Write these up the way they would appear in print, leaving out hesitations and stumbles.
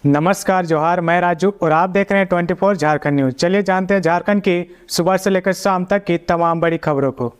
नमस्कार जोहार, मैं राजू और आप देख रहे हैं 24 झारखंड न्यूज। चलिए जानते हैं झारखंड की सुबह से लेकर शाम तक की तमाम बड़ी खबरों को।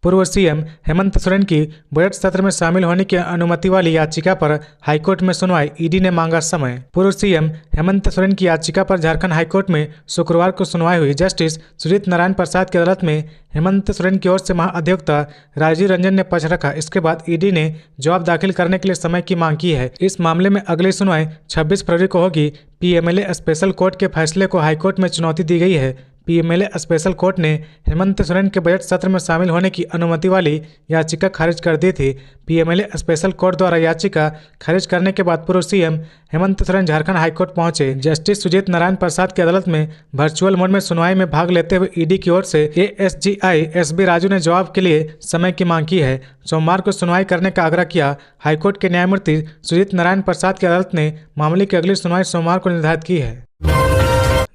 पूर्व सीएम हेमंत सोरेन की बजट सत्र में शामिल होने की अनुमति वाली याचिका पर हाईकोर्ट में सुनवाई, ईडी ने मांगा समय। पूर्व सीएम हेमंत सोरेन की याचिका पर झारखंड हाईकोर्ट में शुक्रवार को सुनवाई हुई। जस्टिस सुजीत नारायण प्रसाद की अदालत में हेमंत सोरेन की ओर से महाअधिवक्ता राजीव रंजन ने पक्ष रखा। इसके बाद ईडी ने जवाब दाखिल करने के लिए समय की मांग की है। इस मामले में अगली सुनवाई 26 फरवरी को होगी। पीएमएलए स्पेशल कोर्ट के फैसले को हाईकोर्ट में चुनौती दी गई है। पीएमएलए स्पेशल कोर्ट ने हेमंत सोरेन के बजट सत्र में शामिल होने की अनुमति वाली याचिका खारिज कर दी थी। पीएमएलए स्पेशल कोर्ट द्वारा याचिका खारिज करने के बाद पूर्व सीएम हेमंत सोरेन झारखंड हाईकोर्ट पहुंचे। जस्टिस सुजीत नारायण प्रसाद की अदालत में वर्चुअल मोड में सुनवाई में भाग लेते हुए ईडी की ओर से एएसजीआई एसबी राजू ने जवाब के लिए समय की मांग की है। सोमवार को सुनवाई करने का आग्रह किया। हाईकोर्ट के न्यायमूर्ति सुजीत नारायण प्रसाद की अदालत ने मामले की अगली सुनवाई सोमवार को निर्धारित की है।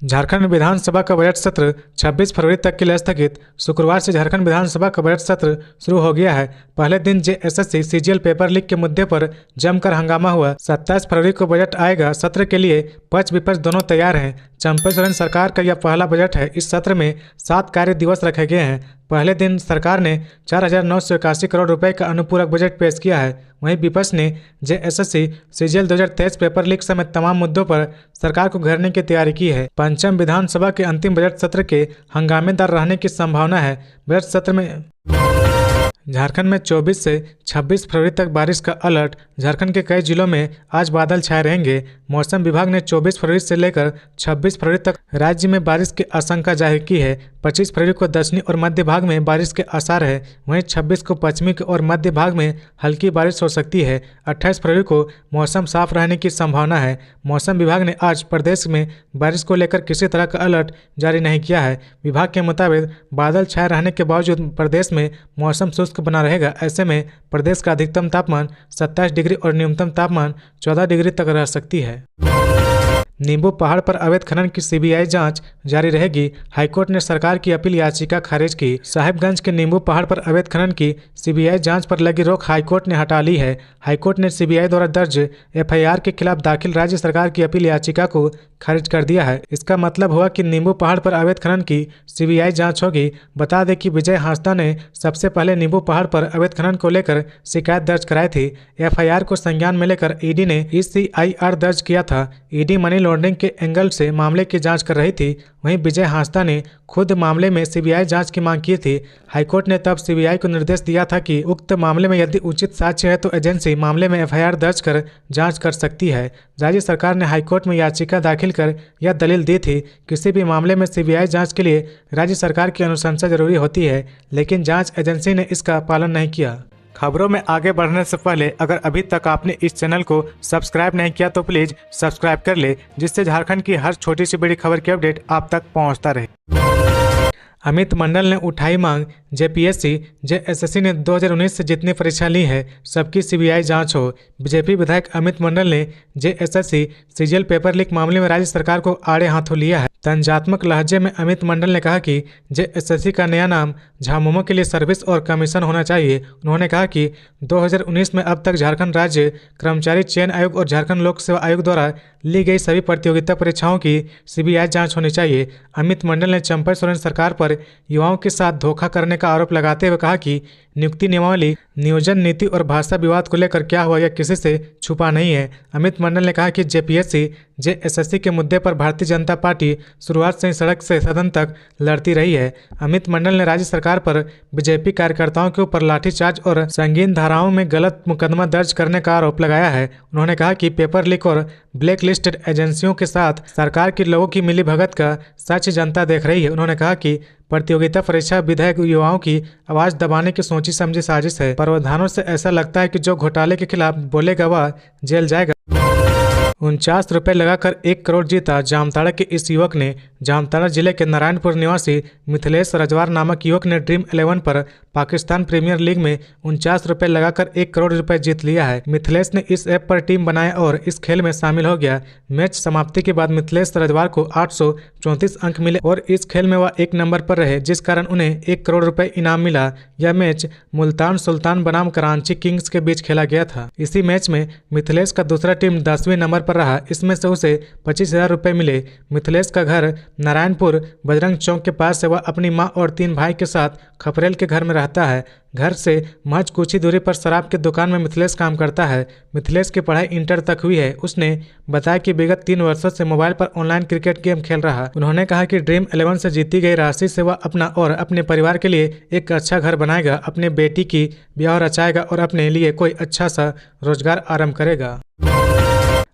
झारखंड विधानसभा का बजट सत्र 26 फरवरी तक के लिए स्थगित। शुक्रवार से झारखंड विधानसभा का बजट सत्र शुरू हो गया है। पहले दिन जेएसएससी सीजीएल पेपर लीक के मुद्दे पर जमकर हंगामा हुआ। 27 फरवरी को बजट आएगा। सत्र के लिए पक्ष विपक्ष दोनों तैयार हैं। चंपा सोरेन सरकार का यह पहला बजट है। इस सत्र में 7 कार्य दिवस रखे गए हैं। पहले दिन सरकार ने 4,981 करोड़ रुपए का अनुपूरक बजट पेश किया है। वहीं विपक्ष ने जेएसएससी सीजीएल 2023 पेपर लीक समेत तमाम मुद्दों पर सरकार को घेरने की तैयारी की है। पंचम विधानसभा के अंतिम बजट सत्र के हंगामेदार रहने की संभावना है। बजट सत्र में झारखंड में 24 से 26 फरवरी तक बारिश का अलर्ट। झारखंड के कई जिलों में आज बादल छाए रहेंगे। मौसम विभाग ने 24 फरवरी से लेकर 26 फरवरी तक राज्य में बारिश की आशंका जाहिर की है। 25 फरवरी को दक्षिणी और मध्य भाग में बारिश के आसार है। वहीं 26 को पश्चिमी और मध्य भाग में हल्की बारिश हो सकती है। 28 फरवरी को मौसम साफ रहने की संभावना है। मौसम विभाग ने आज प्रदेश में बारिश को लेकर किसी तरह का अलर्ट जारी नहीं किया है। विभाग के मुताबिक बादल छाए रहने के बावजूद प्रदेश में मौसम शुष्क बना रहेगा। ऐसे में प्रदेश का अधिकतम तापमान 27 डिग्री और न्यूनतम तापमान 14 डिग्री तक रह सकती है। नींबू पहाड़ पर अवैध खनन की सीबीआई जांच जारी रहेगी। हाईकोर्ट ने सरकार की अपील याचिका खारिज की। साहिबगंज के नींबू पहाड़ पर अवैध खनन की सीबीआई जांच पर लगी रोक हाईकोर्ट ने हटा ली है। हाईकोर्ट ने सीबीआई द्वारा दर्ज एफआईआर के खिलाफ दाखिल राज्य सरकार की अपील याचिका को खारिज कर दिया है। इसका मतलब हुआ कि नींबू पहाड़ पर अवैध खनन की सीबीआई जांच होगी। बता दें कि विजय हांसदा ने सबसे पहले नींबू पहाड़ पर अवैध खनन को लेकर शिकायत दर्ज कराई थी। एफआईआर को संज्ञान में लेकर ईडी ने ECIR दर्ज किया था। ईडी मनी लॉन्ड्रिंग के एंगल से मामले की जांच कर रही थी। वहीं विजय हांसदा ने खुद मामले में सीबीआई जांच की मांग की थी। हाईकोर्ट ने तब सीबीआई को निर्देश दिया था कि उक्त मामले में यदि उचित साक्ष्य है तो एजेंसी मामले में एफआईआर दर्ज कर जांच कर सकती है। राज्य सरकार ने हाईकोर्ट में याचिका दाखिल कर यह दलील दी थी, किसी भी मामले में सीबीआई जांच के लिए राज्य सरकार की अनुशंसा जरूरी होती है, लेकिन जांच एजेंसी ने इसका पालन नहीं किया। खबरों में आगे बढ़ने से पहले अगर अभी तक आपने इस चैनल को सब्सक्राइब नहीं किया तो प्लीज सब्सक्राइब कर ले, जिससे झारखंड की हर छोटी सी बड़ी खबर की अपडेट आप तक पहुंचता रहे। अमित मंडल ने उठाई मांग, जेपीएससी जेएसएससी ने 2019 से जितनी परीक्षा ली है सबकी सीबीआई जांच हो। बीजेपी विधायक अमित मंडल ने जेएसएससी सीजीएल पेपर लीक मामले में राज्य सरकार को आड़े हाथों लिया है। तंजात्मक लहजे में अमित मंडल ने कहा कि जेएसएससी का नया नाम झामुमो के लिए सर्विस और कमीशन होना चाहिए। उन्होंने कहा कि 2019 में अब तक झारखंड राज्य कर्मचारी चयन आयोग और झारखंड लोक सेवा आयोग द्वारा ली गई सभी प्रतियोगिता परीक्षाओं की सीबीआई जांच होनी चाहिए। अमित मंडल ने चंपा सोरेन सरकार पर युवाओं के साथ धोखा करने का आरोप लगाते हुए कहा कि नियुक्ति नियमावली, नियोजन नीति और भाषा विवाद को लेकर क्या हुआ यह किसी से छुपा नहीं है। अमित मंडल ने कहा कि जेपीएससी जेएसएससी के मुद्दे पर भारतीय जनता पार्टी शुरुआत से ही सड़क से सदन तक लड़ती रही है। अमित मंडल ने राज्य सरकार पर बीजेपी कार्यकर्ताओं के ऊपर लाठीचार्ज और संगीन धाराओं में गलत मुकदमा दर्ज करने का आरोप लगाया है। उन्होंने कहा कि पेपर लीक और ब्लैक लिस्टेड एजेंसियों के साथ सरकार की लोगों की मिलीभगत का सच जनता देख रही है। उन्होंने कहा कि प्रतियोगिता परीक्षा विधेयक युवाओं की आवाज दबाने की सोची समझी साजिश है। प्रावधानों से ऐसा लगता है कि जो घोटाले के खिलाफ बोलेगा वह जेल जाएगा। 49 रुपये लगाकर 1 करोड़ जीता। जामताड़ा के इस युवक ने जामताड़ा जिले के नारायणपुर निवासी मिथिलेश रजवार नामक युवक ने ड्रीम 11 पर पाकिस्तान प्रीमियर लीग में 49 रुपये लगाकर 1 करोड़ रुपए जीत लिया है। मिथिलेश ने इस ऐप पर टीम बनाया और इस खेल में शामिल हो गया। मैच समाप्ति के बाद मिथिलेश रजवार को 834 अंक मिले और इस खेल में वह 1 नंबर पर रहे, जिस कारण उन्हें 1 करोड़ रुपए इनाम मिला। यह मैच मुल्तान सुल्तान बनाम कराची किंग्स के बीच खेला गया था। इसी मैच में मिथिलेश का दूसरा टीम 10वें नंबर पर रहा। इसमें से उसे 25,000 रुपये मिले। मिथिलेश का घर नारायणपुर बजरंग चौक के पास है। वह अपनी मां और 3 भाई के साथ खपरेल के घर में रहता है। घर से महज कुछ ही दूरी पर शराब की दुकान में मिथिलेश काम करता है। मिथिलेश की पढ़ाई इंटर तक हुई है। उसने बताया कि विगत 3 वर्षों से मोबाइल पर ऑनलाइन क्रिकेट गेम खेल रहा। उन्होंने कहा कि ड्रीम 11 से जीती गई राशि से वह अपना और अपने परिवार के लिए एक अच्छा घर बनाएगा, अपने बेटी की ब्याह रचाएगा और अपने लिए कोई अच्छा सा रोजगार आरंभ करेगा।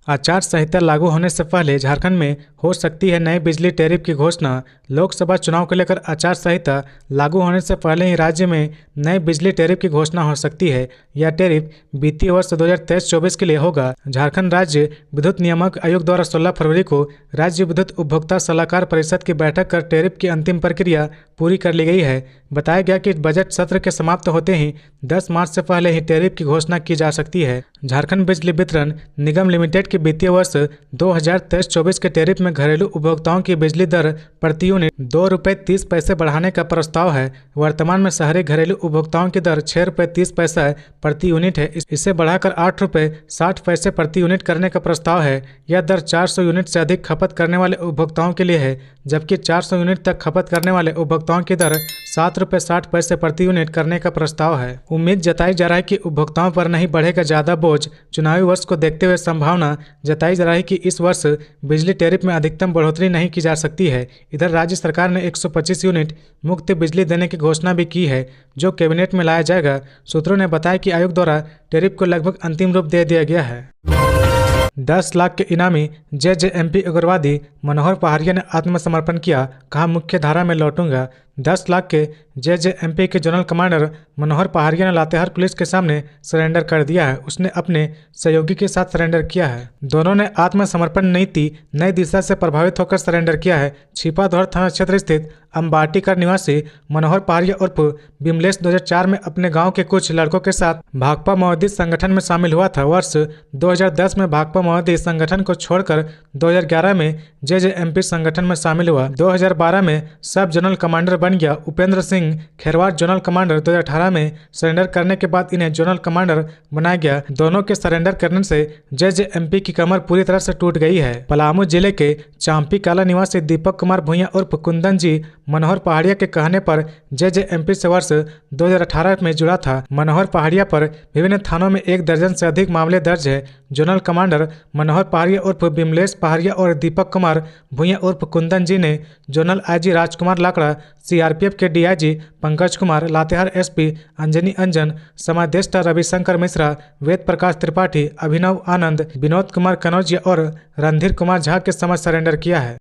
आचार संहिता लागू होने से पहले झारखंड में हो सकती है नए बिजली टैरिफ की घोषणा। लोकसभा चुनाव को लेकर आचार संहिता लागू होने से पहले ही राज्य में नए बिजली टैरिफ की घोषणा हो सकती है। यह टैरिफ वित्तीय वर्ष 2023-24 के लिए होगा। झारखंड राज्य विद्युत नियामक आयोग द्वारा 16 फरवरी को राज्य विद्युत उपभोक्ता सलाहकार परिषद की बैठक कर टैरिफ की अंतिम प्रक्रिया पूरी कर ली गई है। बताया गया कि बजट सत्र के समाप्त होते ही 10 मार्च से पहले ही टैरिफ की घोषणा की जा सकती है। झारखंड बिजली वितरण निगम लिमिटेड के वित्तीय वर्ष 2023-24 के टैरिफ में घरेलू उपभोक्ताओं की बिजली दर प्रति यूनिट ₹2.30 बढ़ाने का प्रस्ताव है। वर्तमान में शहरी घरेलू उपभोक्ताओं की दर ₹6.30 प्रति यूनिट है। इसे बढ़ाकर ₹8.60 प्रति यूनिट करने का प्रस्ताव है। यह दर 400 यूनिट से अधिक खपत करने वाले उपभोक्ताओं के लिए है, जबकि 400 यूनिट तक खपत करने वाले उपभोक्ताओं की दर ₹7.60 प्रति यूनिट करने का प्रस्ताव है। उम्मीद जताई जा रहा है कि उपभोक्ताओं पर नहीं बढ़ेगा ज्यादा बोझ। चुनावी वर्ष को देखते हुए संभावना जताई जा रही है कि इस वर्ष बिजली टैरिफ में अधिकतम बढ़ोतरी नहीं की जा सकती है। इधर राज्य सरकार ने 125 यूनिट मुफ्त बिजली देने की घोषणा भी की है, जो कैबिनेट में लाया जाएगा। सूत्रों ने बताया कि आयोग द्वारा टैरिफ को लगभग अंतिम रूप दे दिया गया है। 10 लाख के इनामी जेजेएमपी उग्रवादी मनोहर पहाड़िया ने आत्मसमर्पण किया। कहा, मुख्य धारा में लौटूंगा। 10 लाख के जेजेएमपी के जनरल कमांडर मनोहर पहाड़िया ने लातेहार पुलिस के सामने सरेंडर कर दिया है। उसने अपने सहयोगी के साथ सरेंडर किया है। दोनों ने आत्मसमर्पण नीति नई दिशा से प्रभावित होकर सरेंडर किया है। छिपाधौर थाना क्षेत्र स्थित अंबाटीकर निवासी मनोहर पहाड़िया उर्फ बिमलेश 2004 में अपने गांव के कुछ लड़कों के साथ भाकपा माओवादी संगठन में शामिल हुआ था। वर्ष 2010 में भाकपा माओवादी संगठन को छोड़कर 2011 में जेजेएमपी संगठन में शामिल हुआ। 2012 में सब जनरल कमांडर बन गया। उपेंद्र सिंह खेरवार जनरल कमांडर 2018 में सरेंडर करने के बाद इन्हें जनरल कमांडर बनाया गया। दोनों के सरेंडर करने से जेजेएमपी की कमर पूरी तरह से टूट गई है। पलामू जिले के चांपी काला निवासी दीपक कुमार भुइया उर्फ कुंदन जी मनोहर पहाड़िया के कहने पर जेजेएमपी से वर्ष 2018 में जुड़ा था। मनोहर पहाड़िया पर विभिन्न थानों में 1 दर्जन से अधिक मामले दर्ज है। जनरल कमांडर मनोहर पहाड़िया उर्फ बिमलेश पहाड़िया और दीपक कुमार भुइया उर्फ कुंदन जी ने जनरल आईजी राजकुमार लाकड़ा, सीआरपीएफ के डीआईजी पंकज कुमार, लातेहार एसपी अंजनी अंजन, समादेष्टा रविशंकर मिश्रा, वेद प्रकाश त्रिपाठी, अभिनव आनंद, विनोद कुमार कनौजिया और रणधीर कुमार झा के समक्ष सरेंडर किया है।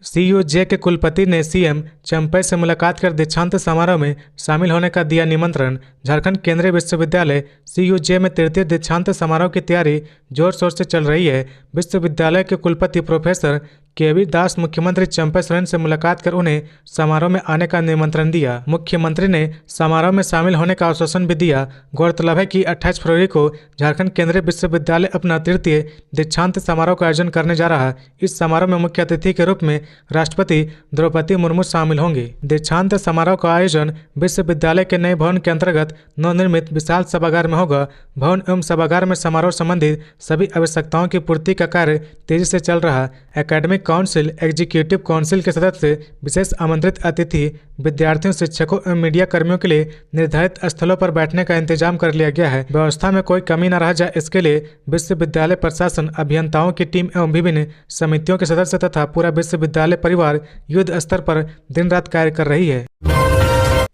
सीयूजे के कुलपति ने सीएम चंपई से मुलाकात कर दीक्षांत समारोह में शामिल होने का दिया निमंत्रण। झारखंड केंद्रीय विश्वविद्यालय सीयूजे में तृतीय दीक्षांत समारोह की तैयारी जोर शोर से चल रही है। विश्वविद्यालय के कुलपति प्रोफेसर केवी दास मुख्यमंत्री चंपई सोरेन से मुलाकात कर उन्हें समारोह में आने का निमंत्रण दिया। मुख्यमंत्री ने समारोह में शामिल होने का आश्वासन भी दिया। गौरतलब है कि 28 फरवरी को झारखंड केंद्रीय विश्वविद्यालय अपना तृतीय दीक्षांत समारोह का आयोजन करने जा रहा है। इस समारोह में मुख्य अतिथि के रूप में राष्ट्रपति द्रौपदी मुर्मू शामिल होंगी। दीक्षांत समारोह का आयोजन विश्वविद्यालय के नए भवन के अंतर्गत नवनिर्मित विशाल सभागार में होगा। भवन एवं सभागार में समारोह संबंधित सभी आवश्यकताओं की पूर्ति का कार्य तेजी से चल रहा है। एकेडमिक काउंसिल, एग्जीक्यूटिव काउंसिल के सदस्य, विशेष आमंत्रित अतिथि, विद्यार्थियों, शिक्षकों एवं मीडिया कर्मियों के लिए निर्धारित स्थलों पर बैठने का इंतजाम कर लिया गया है। व्यवस्था में कोई कमी न रह जाए, इसके लिए विश्वविद्यालय प्रशासन, अभियंताओं की टीम एवं विभिन्न समितियों के सदस्य तथा पूरा विश्वविद्यालय परिवार युद्ध स्तर पर दिन रात कार्य कर रही है।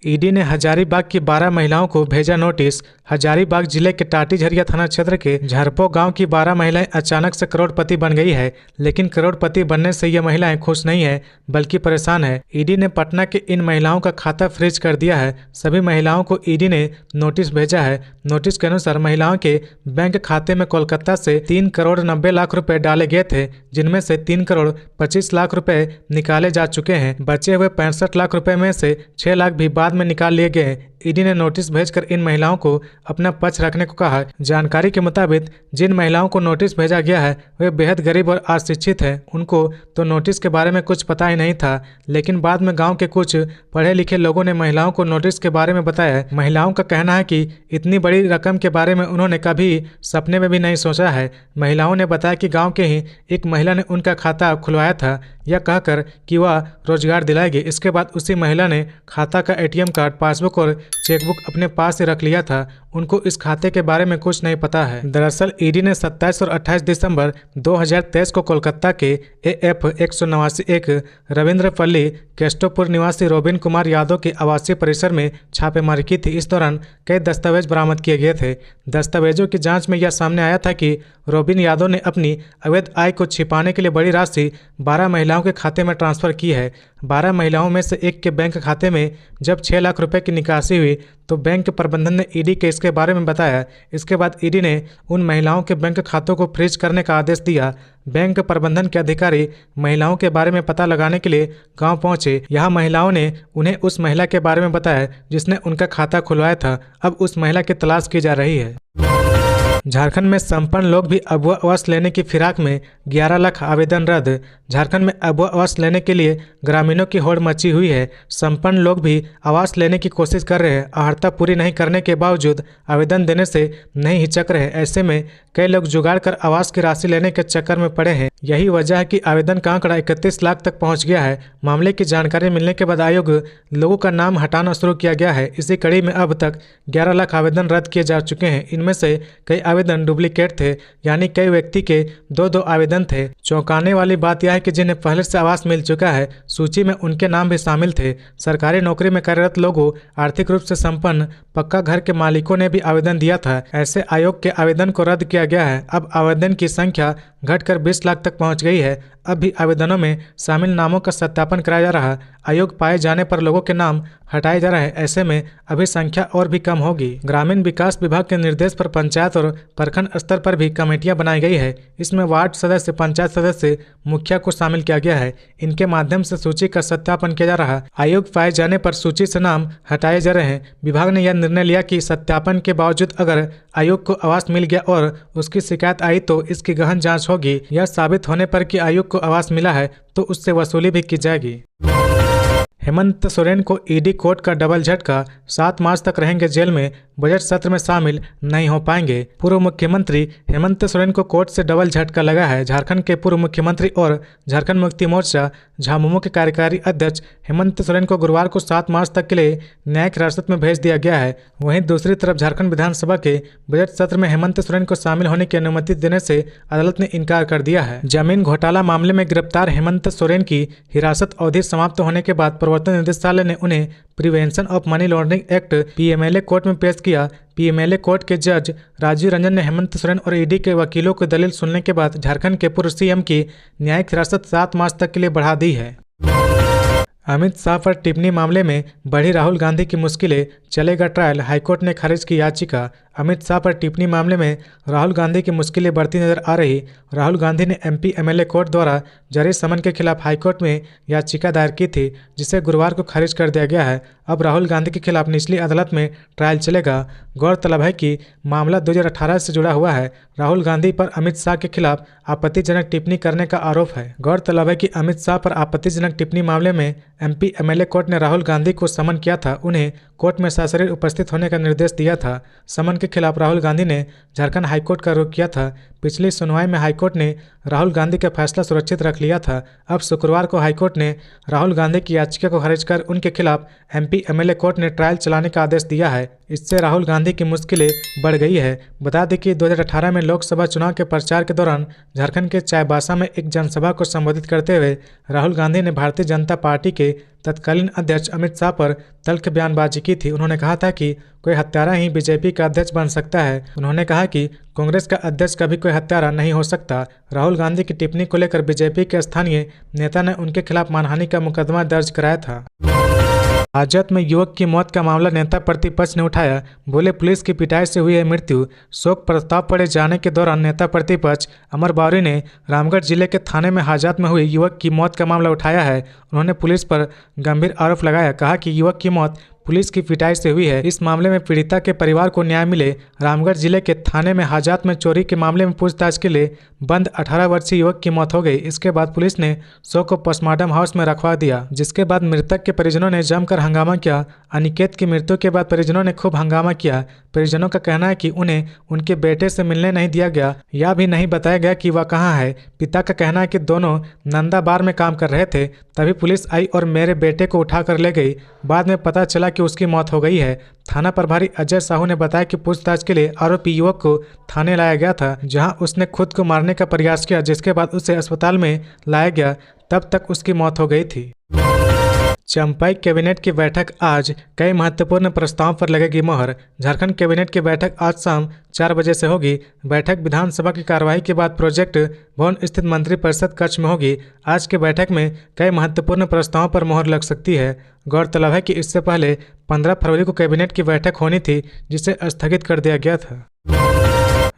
ईडी ने हजारीबाग की 12 महिलाओं को भेजा नोटिस। हजारीबाग जिले के टाटीझरिया थाना क्षेत्र के झरपो गांव की 12 महिलाएं अचानक से करोड़पति बन गई है, लेकिन करोड़पति बनने से ये महिलाएं खुश नहीं है बल्कि परेशान है। ईडी ने पटना के इन महिलाओं का खाता फ्रीज कर दिया है। सभी महिलाओं को ईडी ने नोटिस भेजा है। नोटिस के अनुसार महिलाओं के बैंक खाते में कोलकाता से 3 करोड़ 90 लाख रुपए डाले गए थे, जिनमें से 3 करोड़ 25 लाख रुपए निकाले जा चुके हैं। बचे हुए 65 लाख रुपए में से 6 लाख भी बाद में निकाल लिए गए हैं। ईडी ने नोटिस भेजकर इन महिलाओं को अपना पक्ष रखने को कहा। जानकारी के मुताबिक जिन महिलाओं को नोटिस भेजा गया है वे बेहद गरीब और अशिक्षित हैं। उनको तो नोटिस के बारे में कुछ पता ही नहीं था, लेकिन बाद में गाँव के कुछ पढ़े लिखे लोगों ने महिलाओं को नोटिस के बारे में बताया। महिलाओं का कहना है कि इतनी बड़ी रकम के बारे में उन्होंने कभी सपने में भी नहीं सोचा है। महिलाओं ने बताया कि गांव के ही एक महिला ने उनका खाता खुलवाया था, यह कहकर कि वह रोजगार दिलाएगी। इसके बाद उसी महिला ने खाता का एटीएम कार्ड, पासबुक और चेकबुक अपने पास से रख लिया था। उनको इस खाते के बारे में कुछ नहीं पता है। दरअसल ईडी ने 27 और 28 दिसंबर 2023 को कोलकाता के AF 189 रविंद्रपल्ली केस्टोपुर निवासी रोबिन कुमार यादव के आवासीय परिसर में छापेमारी की थी। इस दौरान कई दस्तावेज बरामद किए गए थे। दस्तावेजों की जांच में यह सामने आया था कि रोबिन यादव ने अपनी अवैध आय को छिपाने के लिए बड़ी राशि 12 महिलाओं के खाते में ट्रांसफर की है। 12 महिलाओं में से एक के बैंक खाते में जब 6 लाख रुपए की निकासी हुई तो बैंक प्रबंधन ने ईडी के इसके बारे में बताया। इसके बाद ईडी ने उन महिलाओं के बैंक खातों को फ्रीज करने का आदेश दिया। बैंक प्रबंधन के अधिकारी महिलाओं के बारे में पता लगाने के लिए गांव पहुंचे। यहाँ महिलाओं ने उन्हें उस महिला के बारे में बताया जिसने उनका खाता खुलवाया था। अब उस महिला की तलाश की जा रही है। झारखंड में संपन्न लोग भी अबुआ आवास लेने की फिराक में 11 लाख आवेदन रद्द। झारखंड में अबुआ आवास लेने के लिए ग्रामीणों की होड़ मची हुई है। संपन्न लोग भी आवास लेने की कोशिश कर रहे हैं। अर्हता पूरी नहीं करने के बावजूद आवेदन देने से नहीं हिचक रहे। ऐसे में कई लोग जुगाड़ कर आवास की राशि लेने के चक्कर में पड़े हैं। यही वजह है कि आवेदन का आंकड़ा 31 लाख तक पहुंच गया है। मामले की जानकारी मिलने के बाद आयोग लोगों का नाम हटाना शुरू किया गया है। इसी कड़ी में अब तक 11 लाख आवेदन रद्द किए जा चुके हैं। इनमें से कई आवेदन डुप्लीकेट थे, यानी कई व्यक्ति के 2-2 आवेदन थे। चौंकाने वाली बात यह है कि जिन्हें पहले से आवास मिल चुका है, सूची में उनके नाम भी शामिल थे। सरकारी नौकरी में कार्यरत लोगों, आर्थिक रूप से संपन्न पक्का घर के मालिकों ने भी आवेदन दिया था। ऐसे आयोग के आवेदन को रद्द किया गया है। अब आवेदन की संख्या घटकर 20 लाख तक पहुंच गई है। अब भी आवेदनों में शामिल नामों का सत्यापन कराया जा रहा है। अयोग्य पाए जाने पर लोगों के नाम हटाए जा रहे हैं। ऐसे में अभी संख्या और भी कम होगी। ग्रामीण विकास विभाग के निर्देश पर पंचायत और प्रखंड स्तर पर भी कमेटियां बनाई गई है। इसमें वार्ड सदस्य, पंचायत सदस्य, मुखिया को शामिल किया गया है। इनके माध्यम से सूची का सत्यापन किया जा रहा है। अयोग्य पाए जाने पर सूची से नाम हटाए जा रहे हैं। विभाग ने यह निर्णय लिया कि सत्यापन के बावजूद अगर आयोग को आवास मिल गया और उसकी शिकायत आई तो इसकी गहन जांच होगी। यह साबित होने पर कि आयोग को आवास मिला है तो उससे वसूली भी की जाएगी। हेमंत सोरेन को ईडी कोर्ट का डबल झटका, 7 मार्च तक रहेंगे जेल में, बजट सत्र में शामिल नहीं हो पाएंगे। पूर्व मुख्यमंत्री हेमंत सोरेन को कोर्ट से डबल झटका लगा है। झारखंड के पूर्व मुख्यमंत्री और झारखंड मुक्ति मोर्चा झामुमो के कार्यकारी अध्यक्ष हेमंत सोरेन को गुरुवार को 7 मार्च तक के लिए न्यायिक हिरासत में भेज दिया गया है। वहीं दूसरी तरफ झारखंड विधानसभा के बजट सत्र में हेमंत सोरेन को शामिल होने की अनुमति देने से अदालत ने इनकार कर दिया है। जमीन घोटाला मामले में गिरफ्तार हेमंत सोरेन की हिरासत अवधि समाप्त होने के बाद प्रवर्तन निदेशालय ने उन्हें prevention of money laundering act PMLA court में पेश किया। PMLA कोर्ट के जज राजीव रंजन ने हेमंत सोरेन और ईडी के वकीलों की दलील सुनने के बाद झारखंड के पूर्व CM की न्यायिक हिरासत 7 मार्च तक के लिए बढ़ा दी है। अमित शाह पर टिप्पणी मामले में बढ़ी राहुल गांधी की मुश्किलें, चलेगा ट्रायल, हाईकोर्ट ने खारिज की याचिका। अमित शाह पर टिप्पणी मामले में राहुल गांधी की मुश्किलें बढ़ती नजर आ रही। राहुल गांधी ने MP MLA कोर्ट द्वारा जारी समन के खिलाफ हाईकोर्ट में याचिका दायर की थी, जिसे गुरुवार को खारिज कर दिया गया है। अब राहुल गांधी के खिलाफ निचली अदालत में ट्रायल चलेगा। गौरतलब है कि मामला 2018 से जुड़ा हुआ है। राहुल गांधी पर अमित शाह के खिलाफ आपत्तिजनक टिप्पणी करने का आरोप है। गौरतलब है कि अमित शाह पर आपत्तिजनक टिप्पणी मामले में MP MLA कोर्ट ने राहुल गांधी को समन किया था। उन्हें कोर्ट में सशरीर उपस्थित होने का निर्देश दिया था। समन के खिलाफ राहुल गांधी ने झारखंड हाईकोर्ट का रुख किया था। पिछली सुनवाई में हाईकोर्ट ने राहुल गांधी का फैसला सुरक्षित रख लिया था। अब शुक्रवार को हाईकोर्ट ने राहुल गांधी की याचिका को खारिज कर उनके खिलाफ MP MLA कोर्ट ने ट्रायल चलाने का आदेश दिया है। इससे राहुल गांधी की मुश्किलें बढ़ गई है। बता दें कि 2018 में लोकसभा चुनाव के प्रचार के दौरान झारखंड के चाईबासा में एक जनसभा को संबोधित करते हुए राहुल गांधी ने भारतीय जनता पार्टी के तत्कालीन अध्यक्ष अमित शाह पर तल्ख बयानबाजी की थी। उन्होंने कहा था कि कोई हत्यारा ही बीजेपी का अध्यक्ष बन सकता है। उन्होंने कहा कि कांग्रेस का अध्यक्ष कभी कोई हत्यारा नहीं हो सकता। राहुल गांधी की टिप्पणी को लेकर बीजेपी के स्थानीय नेता ने उनके खिलाफ मानहानि का मुकदमा दर्ज कराया था। हाजत में युवक की मौत का मामला नेता प्रतिपक्ष ने उठाया। बोले, पुलिस की पिटाई से हुई है मृत्यु। शोक प्रस्ताव पढ़े जाने के दौरान नेता प्रतिपक्ष अमर बावरी ने रामगढ़ जिले के थाने में हाजत में हुई युवक की मौत का मामला उठाया है। उन्होंने पुलिस पर गंभीर आरोप लगाया। कहा कि युवक की मौत पुलिस की पिटाई से हुई है। इस मामले में पीड़िता के परिवार को न्याय मिले। रामगढ़ जिले के थाने में हाजात में चोरी के मामले में पूछताछ के लिए बंद 18 वर्षीय युवक की मौत हो गई। इसके बाद पुलिस ने शव को पोस्टमार्टम हाउस में रखवा दिया, जिसके बाद मृतक के परिजनों ने जमकर हंगामा किया। अनिकेत की मृत्यु के बाद परिजनों ने खूब हंगामा किया। परिजनों का कहना है कि उन्हें उनके बेटे से मिलने नहीं दिया गया या भी नहीं बताया गया कि वह कहाँ है। पिता का कहना है कि दोनों नंदा बार में काम कर रहे थे, तभी पुलिस आई और मेरे बेटे को उठाकर ले गई। बाद में पता चला कि उसकी मौत हो गई है। थाना प्रभारी अजय साहू ने बताया कि पूछताछ के लिए आरोपी युवक को थाने लाया गया था, जहां उसने खुद को मारने का प्रयास किया, जिसके बाद उसे अस्पताल में लाया गया। तब तक उसकी मौत हो गई थी। चंपाई कैबिनेट की बैठक आज, कई महत्वपूर्ण प्रस्तावों पर लगेगी मोहर। झारखंड कैबिनेट की बैठक आज शाम 4 बजे से होगी। बैठक विधानसभा की कार्यवाही के बाद प्रोजेक्ट भवन स्थित मंत्रिपरिषद कक्ष में होगी। आज की बैठक में कई महत्वपूर्ण प्रस्तावों पर मोहर लग सकती है। गौरतलब है कि इससे पहले 15 फरवरी को कैबिनेट की बैठक होनी थी, जिसे स्थगित कर दिया गया था।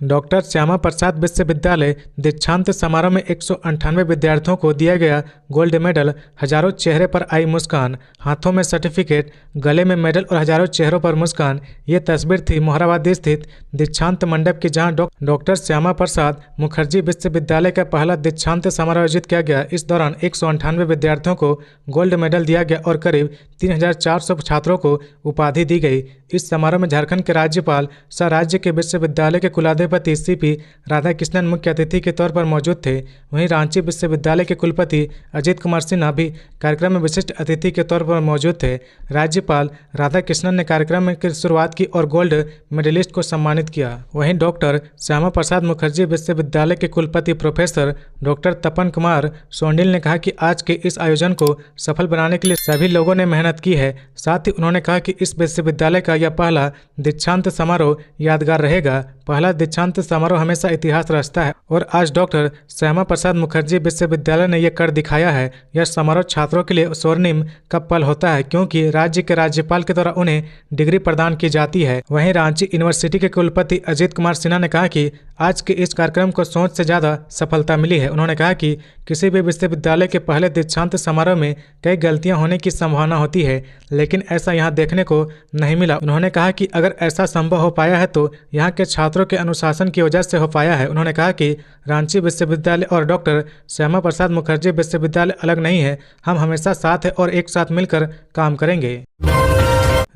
डॉक्टर श्यामा प्रसाद विश्वविद्यालय दीक्षांत समारोह में 198 विद्यार्थियों को दिया गया गोल्ड मेडल। हजारों चेहरे पर आई मुस्कान, हाथों में सर्टिफिकेट, गले में मेडल और हजारों चेहरों पर मुस्कान। ये तस्वीर थी मोहराबादी स्थित दीक्षांत मंडप की, जहां डॉक्टर श्यामा प्रसाद मुखर्जी विश्वविद्यालय का पहला दीक्षांत समारोह आयोजित किया गया। इस दौरान 198 विद्यार्थियों को गोल्ड मेडल दिया गया और करीब 3400 छात्रों को उपाधि दी गई। इस समारोह में झारखंड के राज्यपाल सह राज्य के विश्वविद्यालय के कुलाधिपति CP राधाकृष्णन मुख्य अतिथि के तौर पर मौजूद थे। वहीं रांची विश्वविद्यालय के कुलपति अजीत कुमार सिन्हा भी कार्यक्रम में विशिष्ट अतिथि के तौर पर मौजूद थे। राज्यपाल राधाकृष्णन ने कार्यक्रम की शुरुआत की और गोल्ड मेडलिस्ट को सम्मानित किया। वहीं डॉक्टर श्यामा प्रसाद मुखर्जी विश्वविद्यालय के कुलपति प्रोफेसर डॉक्टर तपन कुमार सोंडिल ने कहा कि आज के इस आयोजन को सफल बनाने के लिए सभी लोगों ने मेहनत की है। साथ ही उन्होंने कहा कि इस विश्वविद्यालय का यह पहला दीक्षांत समारोह यादगार रहेगा। पहला दीक्षांत समारोह हमेशा इतिहास रचता है और आज डॉक्टर श्यामा प्रसाद मुखर्जी विश्वविद्यालय ने यह कर दिखाया है। यह समारोह छात्रों के लिए स्वर्णिम का पल होता है, क्योंकि राज्य के राज्यपाल के द्वारा उन्हें डिग्री प्रदान की जाती है। वहीं रांची यूनिवर्सिटी के कुलपति अजीत कुमार सिन्हा ने कहा कि आज के इस कार्यक्रम को सोच से ज़्यादा सफलता मिली है। उन्होंने कहा कि किसी भी विश्वविद्यालय के पहले दीक्षांत समारोह में कई गलतियां होने की संभावना होती है, लेकिन ऐसा यहाँ देखने को नहीं मिला। उन्होंने कहा कि अगर ऐसा संभव हो पाया है तो यहाँ के छात्रों के अनुशासन की वजह से हो पाया है। उन्होंने कहा कि रांची विश्वविद्यालय और डॉक्टर श्यामा प्रसाद मुखर्जी विश्वविद्यालय अलग नहीं है, हम हमेशा साथ हैं और एक साथ मिलकर काम करेंगे।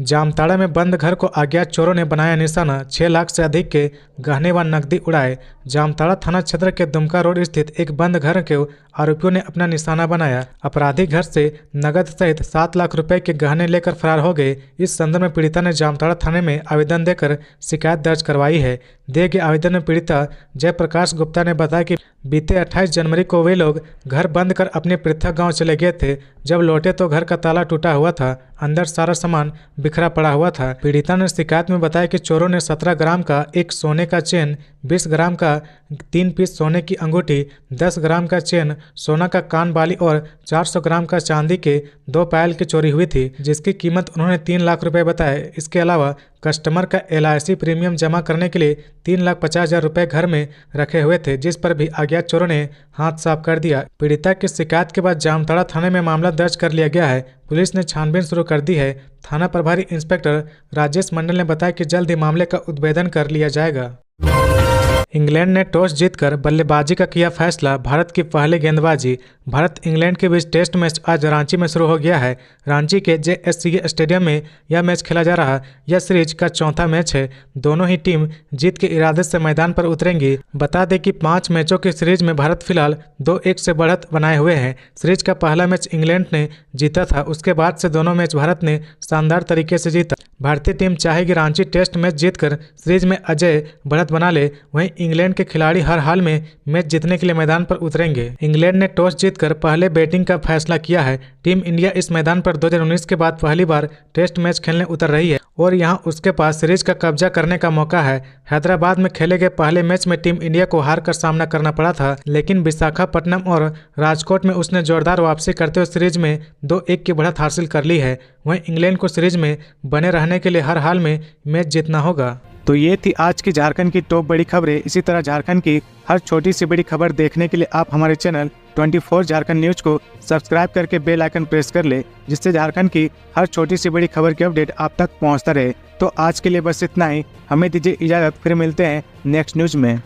जामताड़ा में बंद घर को अज्ञात चोरों ने बनाया निशाना, 6 लाख से अधिक के गहने व नकदी उड़ाए। जामताड़ा थाना क्षेत्र के दुमका रोड स्थित एक बंद घर को आरोपियों ने अपना निशाना बनाया। अपराधी घर से नगद सहित 7 लाख रुपए के गहने लेकर फरार हो गए। इस संदर्भ में पीड़िता ने जामताड़ा थाने में आवेदन देकर शिकायत दर्ज करवाई है। दिए गए आवेदन में पीड़िता जयप्रकाश गुप्ता ने बताया कि बीते 28 जनवरी को वे लोग घर बंद कर अपने पृथक गांव चले गए थे। जब लौटे तो घर का ताला टूटा हुआ था, अंदर सारा सामान बिखरा पड़ा हुआ था। पीड़िता ने शिकायत में बताया कि चोरों ने 17 ग्राम का एक सोने का चेन, 20 ग्राम का 3 पीस सोने की अंगूठी, 10 ग्राम का चेन, सोना का कान बाली और 400 ग्राम का चांदी के 2 पायल की चोरी हुई थी, जिसकी कीमत उन्होंने 3 लाख रुपए बताए। इसके अलावा कस्टमर का LIC प्रीमियम जमा करने के लिए 3,50,000 रुपए घर में रखे हुए थे, जिस पर भी अज्ञात चोरों ने हाथ साफ कर दिया। पीड़िता की शिकायत के बाद जामताड़ा थाने में मामला दर्ज कर लिया गया है। पुलिस ने छानबीन शुरू कर दी है। थाना प्रभारी इंस्पेक्टर राजेश मंडल ने बताया कि जल्द ही मामले का उद्भेदन कर लिया जाएगा। इंग्लैंड ने टॉस जीतकर बल्लेबाजी का किया फैसला, भारत की पहली गेंदबाजी। भारत इंग्लैंड के बीच टेस्ट मैच आज रांची में शुरू हो गया है। रांची के JSCA स्टेडियम में यह मैच खेला जा रहा है। यह सीरीज का चौथा मैच है। दोनों ही टीम जीत के इरादे से मैदान पर उतरेंगी। बता दें कि 5 मैचों की सीरीज में भारत फिलहाल 2-1 से बढ़त बनाए हुए हैं। सीरीज का पहला मैच इंग्लैंड ने जीता था, उसके बाद से दोनों मैच भारत ने शानदार तरीके से जीता। भारतीय टीम चाहेगी रांची टेस्ट मैच जीतकर सीरीज में अजय बढ़त बना ले। वहीं इंग्लैंड के खिलाड़ी हर हाल में मैच जीतने के लिए मैदान पर उतरेंगे। इंग्लैंड ने टॉस जीतकर पहले बैटिंग का फैसला किया है। टीम इंडिया इस मैदान पर 2019 के बाद पहली बार टेस्ट मैच खेलने उतर रही है और यहां उसके पास सीरीज का कब्जा करने का मौका है। हैदराबाद में खेले गए पहले मैच में टीम इंडिया को हार का सामना करना पड़ा था, लेकिन विशाखापट्टनम और राजकोट में उसने जोरदार वापसी करते हुए सीरीज में 2-1 की बढ़त हासिल कर ली है। वहीं इंग्लैंड को सीरीज में बने रहने के लिए हर हाल में मैच जीतना होगा। तो ये थी आज की झारखंड की टॉप बड़ी खबरें। इसी तरह झारखंड की हर छोटी सी बड़ी खबर देखने के लिए आप हमारे चैनल 24 झारखंड न्यूज को सब्सक्राइब करके बेल आइकन प्रेस कर ले, जिससे झारखंड की हर छोटी सी बड़ी खबर की अपडेट आप तक पहुंचता रहे। तो आज के लिए बस इतना ही, हमें दीजिए इजाजत, फिर मिलते हैं नेक्स्ट न्यूज में।